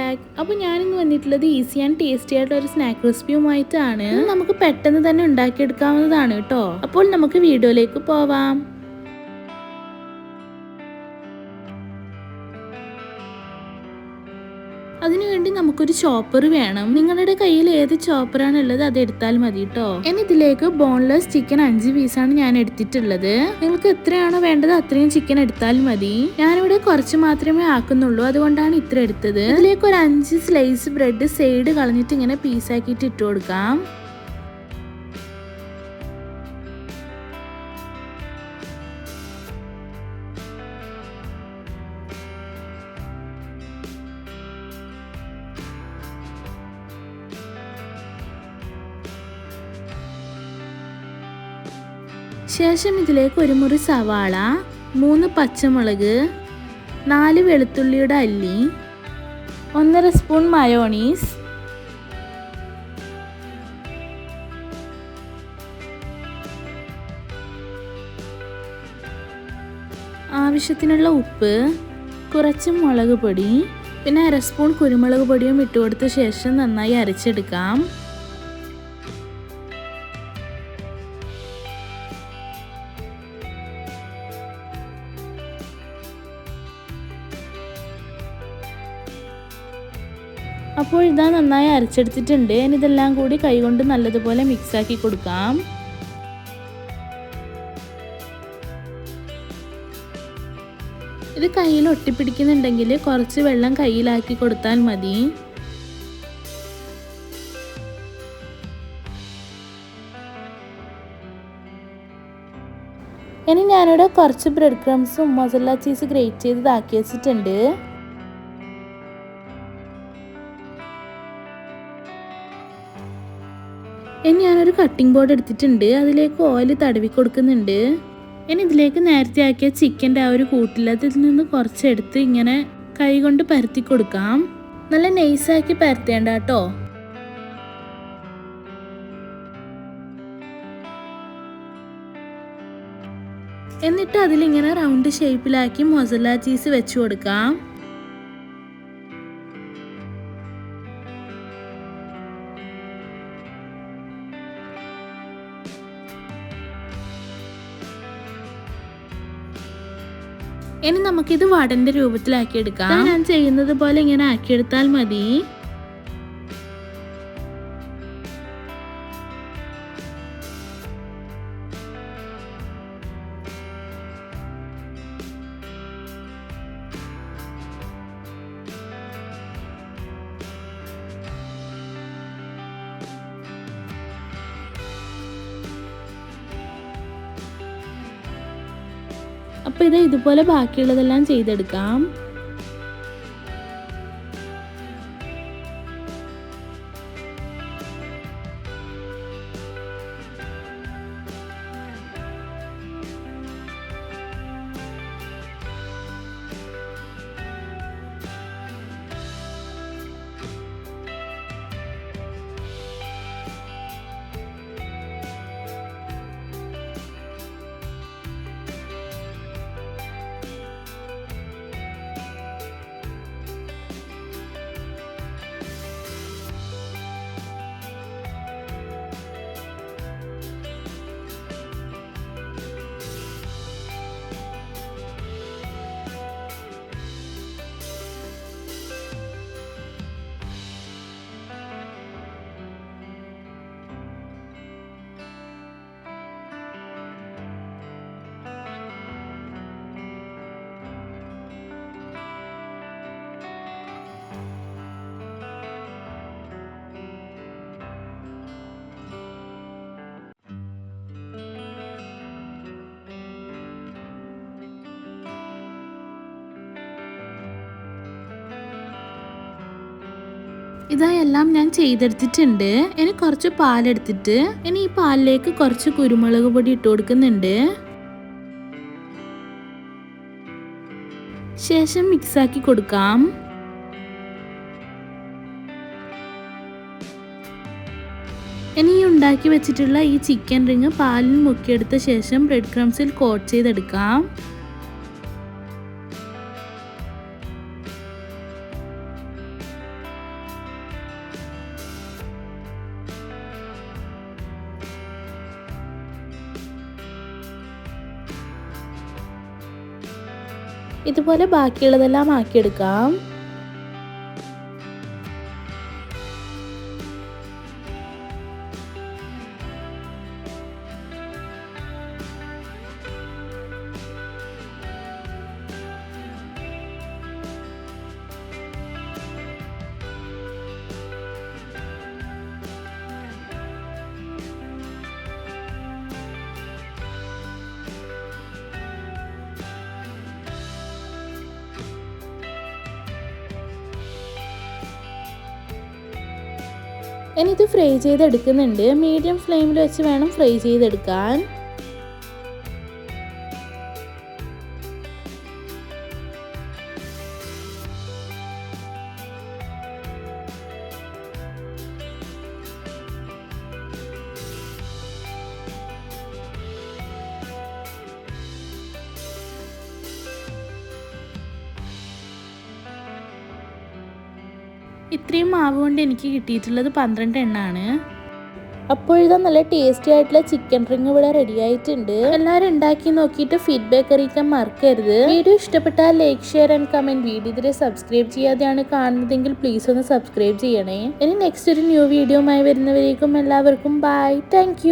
Back. അപ്പോൾ ഞാനിന്ന് വന്നിട്ടുള്ളത് ഈസി ആൻഡ് ടേസ്റ്റി ആയിട്ടുള്ള ഒരു സ്നാക്ക് റെസിപ്പിയുമായിട്ടാണ്. നമുക്ക് പെട്ടെന്ന് തന്നെ ഉണ്ടാക്കിയെടുക്കാവുന്നതാണ് കേട്ടോ. അപ്പോൾ നമുക്ക് വീഡിയോയിലേക്ക് പോവാം. അതിനുവേണ്ടി നമുക്കൊരു ചോപ്പർ വേണം. നിങ്ങളുടെ കയ്യിൽ ഏത് ചോപ്പറാണ് ഉള്ളത് അത് എടുത്താൽ മതി കേട്ടോ. ഇനി ഇതിലേക്ക് ബോൺലെസ് ചിക്കൻ 5 പീസാണ് ഞാൻ എടുത്തിട്ടുള്ളത്. നിങ്ങൾക്ക് എത്രയാണോ വേണ്ടത് അത്രയും ചിക്കൻ എടുത്താൽ മതി. ഞാനിവിടെ കുറച്ച് മാത്രമേ ആക്കുന്നുള്ളൂ, അതുകൊണ്ടാണ് ഇത്ര എടുത്തത്. ഇതിലേക്ക് ഒരു 5 സ്ലൈസ് ബ്രെഡ് സൈഡ് കളഞ്ഞിട്ട് ഇങ്ങനെ പീസാക്കിയിട്ട് ഇട്ട് കൊടുക്കാം. ശേഷം ഇതിലേക്ക് ഒരു മുറി സവാള, 3 പച്ചമുളക്, 4 വെളുത്തുള്ളിയുടെ അല്ലി, 1.5 സ്പൂൺ മയോണീസ്, ആവശ്യത്തിനുള്ള ഉപ്പ്, കുറച്ച് മുളക് പൊടി, പിന്നെ 1/2 സ്പൂൺ കുരുമുളക് പൊടിയും ഇട്ട് കൊടുത്ത ശേഷം നന്നായി അരച്ചെടുക്കാം. അപ്പോൾ ഇതാ നന്നായി അരച്ചെടുത്തിട്ടുണ്ട്. ഇനി ഇതെല്ലാം കൂടി കൈകൊണ്ട് നല്ലതുപോലെ മിക്സാക്കി കൊടുക്കാം. ഇത് കയ്യിൽ ഒട്ടിപ്പിടിക്കുന്നുണ്ടെങ്കിൽ കുറച്ച് വെള്ളം കയ്യിലാക്കി കൊടുത്താൽ മതി. ഇനി ഞാനിവിടെ കുറച്ച് ബ്രെഡ് ക്രംസും മൊസറല്ല ചീസ് ഗ്രേറ്റ് ചെയ്തതാക്കി വെച്ചിട്ടുണ്ട്. ഇനി ഞാനൊരു കട്ടിംഗ് ബോർഡ് എടുത്തിട്ടുണ്ട്. അതിലേക്ക് ഓയിൽ തടവി കൊടുക്കുന്നുണ്ട്. ഇനി ഇതിലേക്ക് നേരത്തെ ആക്കിയ ചിക്കൻ്റെ ആ ഒരു കൂട്ടിൽ അതിൽ നിന്ന് കുറച്ചെടുത്ത് ഇങ്ങനെ കൈ കൊണ്ട് പരത്തി കൊടുക്കാം. നല്ല നൈസാക്കി പരത്തേണ്ട കേട്ടോ. എന്നിട്ട് അതിലിങ്ങനെ റൗണ്ട് ഷേപ്പിലാക്കി മൊസറല്ല ചീസ് വെച്ച് കൊടുക്കാം. ഇനി നമുക്കിത് വടന്റെ രൂപത്തിലാക്കി എടുക്കാം. ഞാൻ ചെയ്യുന്നത് പോലെ ഇങ്ങനെ ആക്കിയെടുത്താൽ മതി. അപ്പോൾ ഇത് ഇതുപോലെ ബാക്കിയുള്ളതെല്ലാം ചെയ്തെടുക്കാം. ഇതെല്ലാം ഞാൻ ചെയ്തെടുത്തിട്ടുണ്ട്. ഇനി കുറച്ച് പാലെടുത്തിട്ട് ഇനി ഈ പാലിലേക്ക് കുറച്ച് കുരുമുളക് പൊടി ഇട്ട് കൊടുക്കുന്നുണ്ട്. ശേഷം മിക്സാക്കി കൊടുക്കാം. ഇനി ഈ ഉണ്ടാക്കി വെച്ചിട്ടുള്ള ഈ ചിക്കൻ റിങ് പാലിൽ മുക്കിയെടുത്ത ശേഷം ബ്രെഡ് ക്രംസിൽ കോട്ട് ചെയ്തെടുക്കാം. ഇതുപോലെ ബാക്കിയുള്ളതെല്ലാം ആക്കിയെടുക്കാം. ഇനി ഇത് ഫ്രൈ ചെയ്തെടുക്കുന്നുണ്ട്. മീഡിയം ഫ്ലെയിമിൽ വെച്ച് വേണം ഫ്രൈ ചെയ്തെടുക്കാൻ. ഇത്രയും മാവ് കൊണ്ട് എനിക്ക് കിട്ടിയിട്ടുള്ളത് 12 എണ്ണമാണ്. അപ്പോൾ ഇതാ നല്ല ടേസ്റ്റി ആയിട്ടുള്ള ചിക്കൻ റിങ് ഇവിടെ റെഡി ആയിട്ടുണ്ട്. എല്ലാവരും ഉണ്ടാക്കി നോക്കിയിട്ട് ഫീഡ്ബാക്ക് അറിയിക്കാൻ മറക്കരുത്. വീഡിയോ ഇഷ്ടപ്പെട്ടാൽ like, share and comment. Video ഇതിരെ സബ്സ്ക്രൈബ് ചെയ്യാതെയാണ് കാണുന്നതെങ്കിൽ പ്ലീസ് ഒന്ന് സബ്സ്ക്രൈബ് ചെയ്യണേ. ഇനി നെക്സ്റ്റ് ഒരു ന്യൂ വീഡിയോയുമായി വരുന്നവരേക്കും എല്ലാവർക്കും ബൈ. താങ്ക്